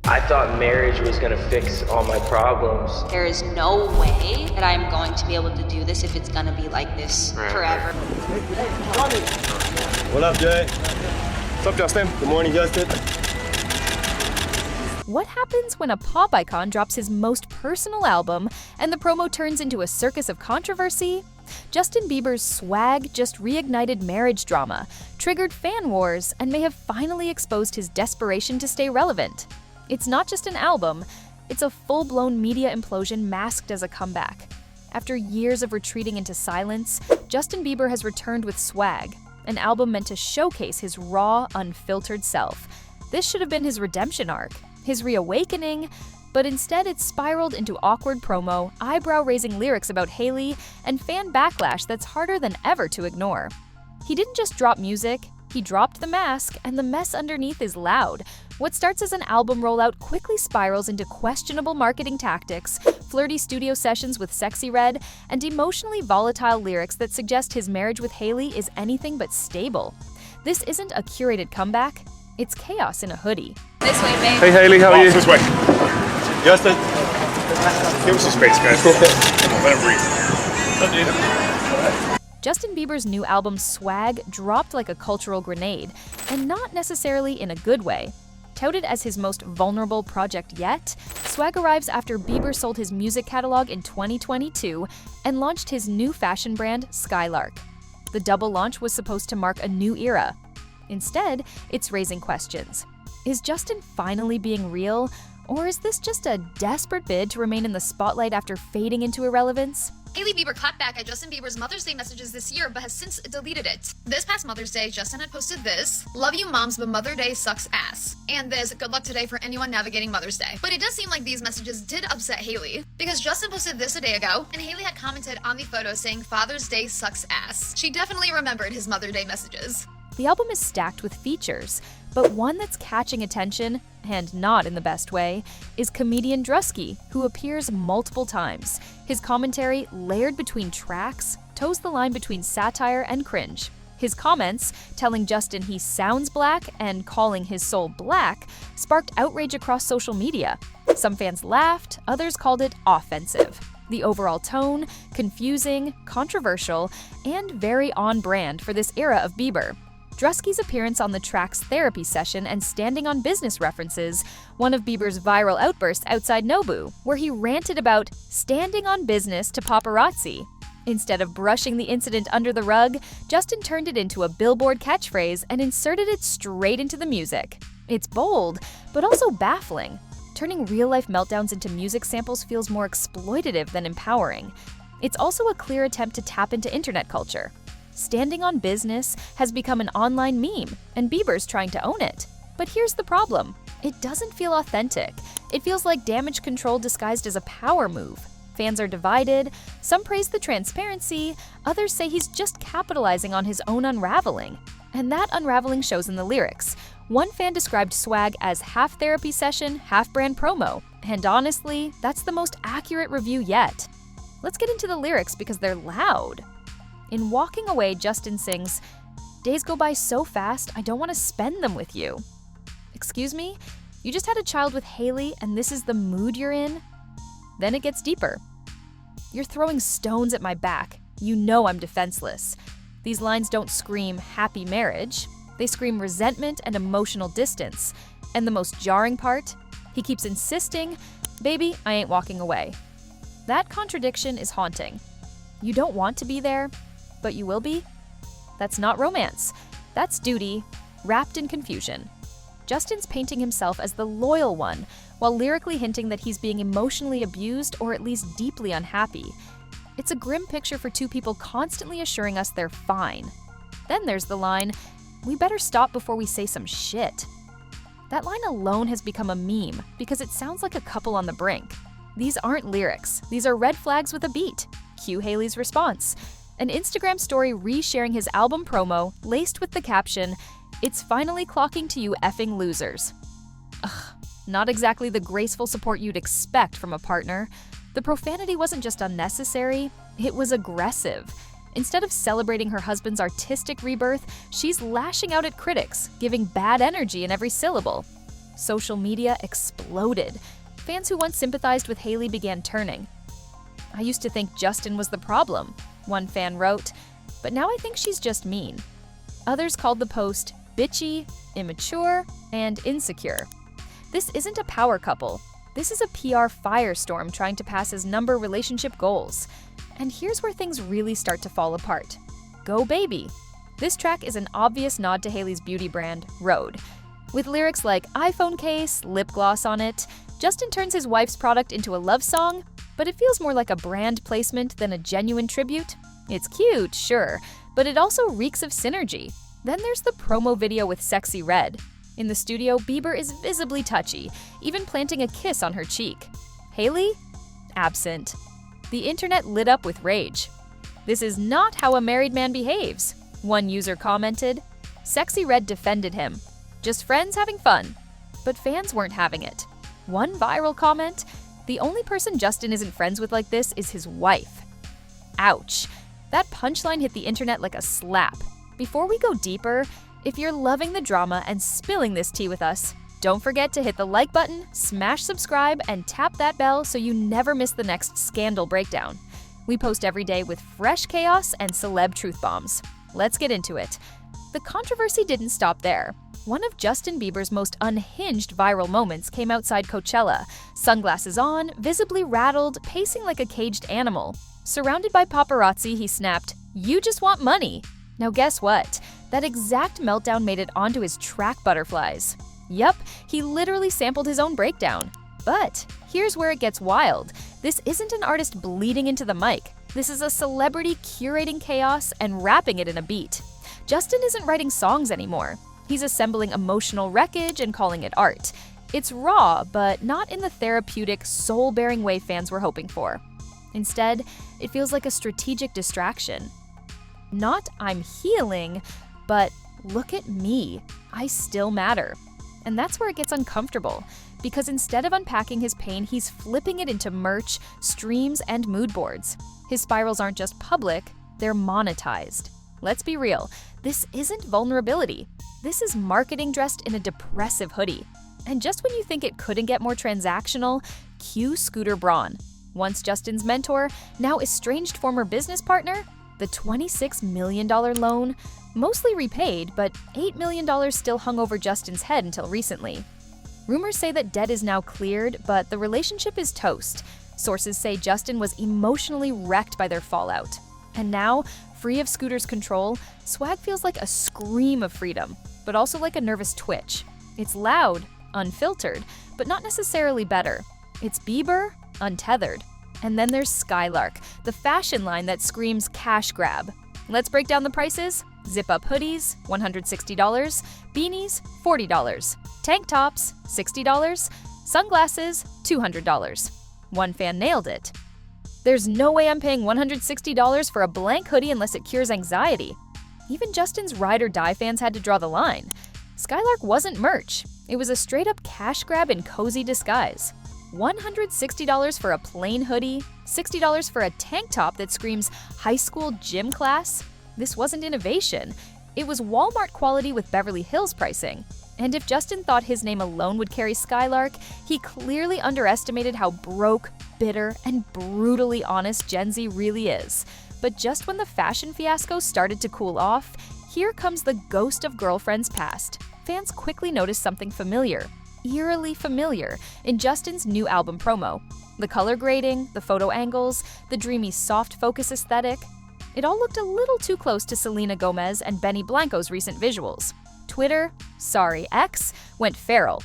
I thought marriage was gonna fix all my problems. There is no way that I'm going to be able to do this if it's gonna be like this forever. What up, Jay? What's up, Justin? Good morning, Justin. What happens when a pop icon drops his most personal album and the promo turns into a circus of controversy? Justin Bieber's swag just reignited marriage drama, triggered fan wars, and may have finally exposed his desperation to stay relevant. It's not just an album, it's a full-blown media implosion masked as a comeback. After years of retreating into silence, Justin Bieber has returned with Swag, an album meant to showcase his raw, unfiltered self. This should have been his redemption arc, his reawakening, but instead it spiraled into awkward promo, eyebrow-raising lyrics about Hailey, and fan backlash that's harder than ever to ignore. He didn't just drop music, he dropped the mask, and the mess underneath is loud. What starts as an album rollout quickly spirals into questionable marketing tactics, flirty studio sessions with Sexy Red, and emotionally volatile lyrics that suggest his marriage with Hailey is anything but stable. This isn't a curated comeback, it's chaos in a hoodie. This way, babe. Hey, Hailey, how are you? This way. Justin. Give us some space, guys. Let him breathe. What's up, dude? Justin Bieber's new album Swag dropped like a cultural grenade, and not necessarily in a good way. Touted as his most vulnerable project yet, Swag arrives after Bieber sold his music catalog in 2022 and launched his new fashion brand, Skylark. The double launch was supposed to mark a new era. Instead, it's raising questions. Is Justin finally being real, or is this just a desperate bid to remain in the spotlight after fading into irrelevance? Hailey Bieber clapped back at Justin Bieber's Mother's Day messages this year, but has since deleted it. This past Mother's Day, Justin had posted this: "Love you moms, but Mother Day sucks ass." And this: "Good luck today for anyone navigating Mother's Day." But it does seem like these messages did upset Hailey, because Justin posted this a day ago, and Hailey had commented on the photo saying Father's Day sucks ass. She definitely remembered his Mother Day messages. The album is stacked with features, but one that's catching attention, and not in the best way, is comedian Drusky, who appears multiple times. His commentary, layered between tracks, toes the line between satire and cringe. His comments, telling Justin he sounds black and calling his soul black, sparked outrage across social media. Some fans laughed, others called it offensive. The overall tone, confusing, controversial, and very on-brand for this era of Bieber. Drusky's appearance on the track's therapy session and standing on business references, one of Bieber's viral outbursts outside Nobu, where he ranted about standing on business to paparazzi. Instead of brushing the incident under the rug, Justin turned it into a Billboard catchphrase and inserted it straight into the music. It's bold, but also baffling. Turning real-life meltdowns into music samples feels more exploitative than empowering. It's also a clear attempt to tap into internet culture. Standing on business has become an online meme, and Bieber's trying to own it. But here's the problem. It doesn't feel authentic. It feels like damage control disguised as a power move. Fans are divided. Some praise the transparency. Others say he's just capitalizing on his own unraveling. And that unraveling shows in the lyrics. One fan described Swag as half therapy session, half brand promo. And honestly, that's the most accurate review yet. Let's get into the lyrics because they're loud. In Walking Away, Justin sings, "Days go by so fast, I don't want to spend them with you." Excuse me? You just had a child with Hailey and this is the mood you're in? Then it gets deeper. "You're throwing stones at my back. You know I'm defenseless." These lines don't scream happy marriage. They scream resentment and emotional distance. And the most jarring part? He keeps insisting, "Baby, I ain't walking away." That contradiction is haunting. You don't want to be there, but you will be? That's not romance. That's duty, wrapped in confusion. Justin's painting himself as the loyal one, while lyrically hinting that he's being emotionally abused or at least deeply unhappy. It's a grim picture for two people constantly assuring us they're fine. Then there's the line, "We better stop before we say some shit." That line alone has become a meme because it sounds like a couple on the brink. These aren't lyrics. These are red flags with a beat. Cue Hailey's response. An Instagram story resharing his album promo, laced with the caption, "It's finally clocking to you effing losers." Ugh, not exactly the graceful support you'd expect from a partner. The profanity wasn't just unnecessary, it was aggressive. Instead of celebrating her husband's artistic rebirth, she's lashing out at critics, giving bad energy in every syllable. Social media exploded. Fans who once sympathized with Hailey began turning. "I used to think Justin was the problem," one fan wrote, "but now I think she's just mean." Others called the post bitchy, immature, and insecure. This isn't a power couple. This is a PR firestorm trying to pass as number relationship goals. And here's where things really start to fall apart. Go Baby. This track is an obvious nod to Hailey's beauty brand, Rhode. With lyrics like iPhone case, lip gloss on it, Justin turns his wife's product into a love song, but it feels more like a brand placement than a genuine tribute. It's cute, sure, but it also reeks of synergy. Then there's the promo video with Sexy Red. In the studio, Bieber is visibly touchy, even planting a kiss on her cheek. Hailey? Absent. The internet lit up with rage. "This is not how a married man behaves," one user commented. Sexy Red defended him. "Just friends having fun." But fans weren't having it. One viral comment, "The only person Justin isn't friends with like this is his wife." Ouch. That punchline hit the internet like a slap. Before we go deeper, if you're loving the drama and spilling this tea with us, don't forget to hit the like button, smash subscribe, and tap that bell so you never miss the next scandal breakdown. We post every day with fresh chaos and celeb truth bombs. Let's get into it. The controversy didn't stop there. One of Justin Bieber's most unhinged viral moments came outside Coachella, sunglasses on, visibly rattled, pacing like a caged animal. Surrounded by paparazzi, he snapped, "You just want money." Now guess what? That exact meltdown made it onto his track Butterflies. Yup, he literally sampled his own breakdown. But here's where it gets wild. This isn't an artist bleeding into the mic. This is a celebrity curating chaos and wrapping it in a beat. Justin isn't writing songs anymore. He's assembling emotional wreckage and calling it art. It's raw, but not in the therapeutic, soul-bearing way fans were hoping for. Instead, it feels like a strategic distraction. Not "I'm healing," but "look at me, I still matter." And that's where it gets uncomfortable, because instead of unpacking his pain, he's flipping it into merch, streams, and mood boards. His spirals aren't just public, they're monetized. Let's be real, this isn't vulnerability. This is marketing dressed in a depressive hoodie. And just when you think it couldn't get more transactional, cue Scooter Braun. Once Justin's mentor, now estranged former business partner, the $26 million loan, mostly repaid, but $8 million still hung over Justin's head until recently. Rumors say that debt is now cleared, but the relationship is toast. Sources say Justin was emotionally wrecked by their fallout. And now, free of Scooter's control, swag feels like a scream of freedom, but also like a nervous twitch. It's loud, unfiltered, but not necessarily better. It's Bieber, untethered. And then there's Skylark, the fashion line that screams cash grab. Let's break down the prices. Zip-up hoodies, $160. Beanies, $40. Tank tops, $60. Sunglasses, $200. One fan nailed it. "There's no way I'm paying $160 for a blank hoodie unless it cures anxiety." Even Justin's ride or die fans had to draw the line. Skylark wasn't merch. It was a straight-up cash grab in cozy disguise. $160 for a plain hoodie, $60 for a tank top that screams high school gym class. This wasn't innovation. It was Walmart quality with Beverly Hills pricing. And if Justin thought his name alone would carry Skylark, he clearly underestimated how broke, bitter, and brutally honest Gen Z really is. But just when the fashion fiasco started to cool off, here comes the ghost of girlfriends past. Fans quickly noticed something familiar. Eerily familiar in Justin's new album promo. The color grading, the photo angles, the dreamy soft focus aesthetic. It all looked a little too close to Selena Gomez and Benny Blanco's recent visuals. Twitter, sorry, X, went feral.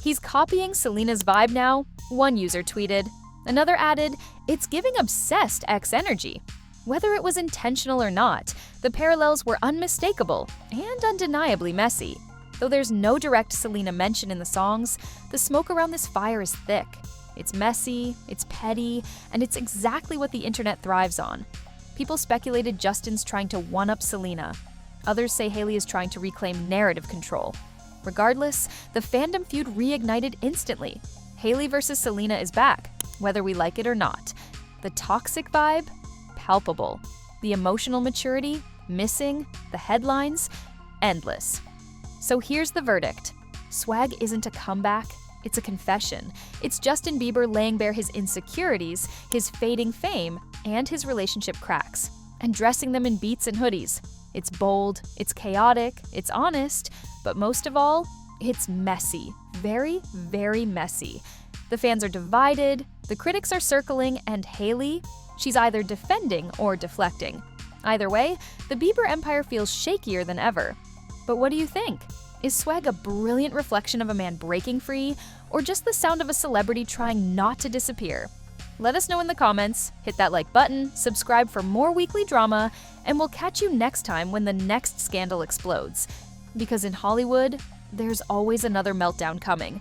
"He's copying Selena's vibe now," one user tweeted. Another added, "It's giving obsessed X energy." Whether it was intentional or not, the parallels were unmistakable and undeniably messy. Though there's no direct Selena mention in the songs, the smoke around this fire is thick. It's messy, it's petty, and it's exactly what the internet thrives on. People speculated Justin's trying to one-up Selena. Others say Hailey is trying to reclaim narrative control. Regardless, the fandom feud reignited instantly. Hailey versus Selena is back, whether we like it or not. The toxic vibe? Palpable. The emotional maturity? Missing. The headlines? Endless. So here's the verdict. Swag isn't a comeback, it's a confession. It's Justin Bieber laying bare his insecurities, his fading fame, and his relationship cracks, and dressing them in beats and hoodies. It's bold, it's chaotic, it's honest, but most of all, it's messy. Very, very messy. The fans are divided, the critics are circling, and Hailey, she's either defending or deflecting. Either way, the Bieber empire feels shakier than ever. But what do you think? Is swag a brilliant reflection of a man breaking free, or just the sound of a celebrity trying not to disappear? Let us know in the comments, hit that like button, subscribe for more weekly drama, and we'll catch you next time when the next scandal explodes. Because in Hollywood, there's always another meltdown coming.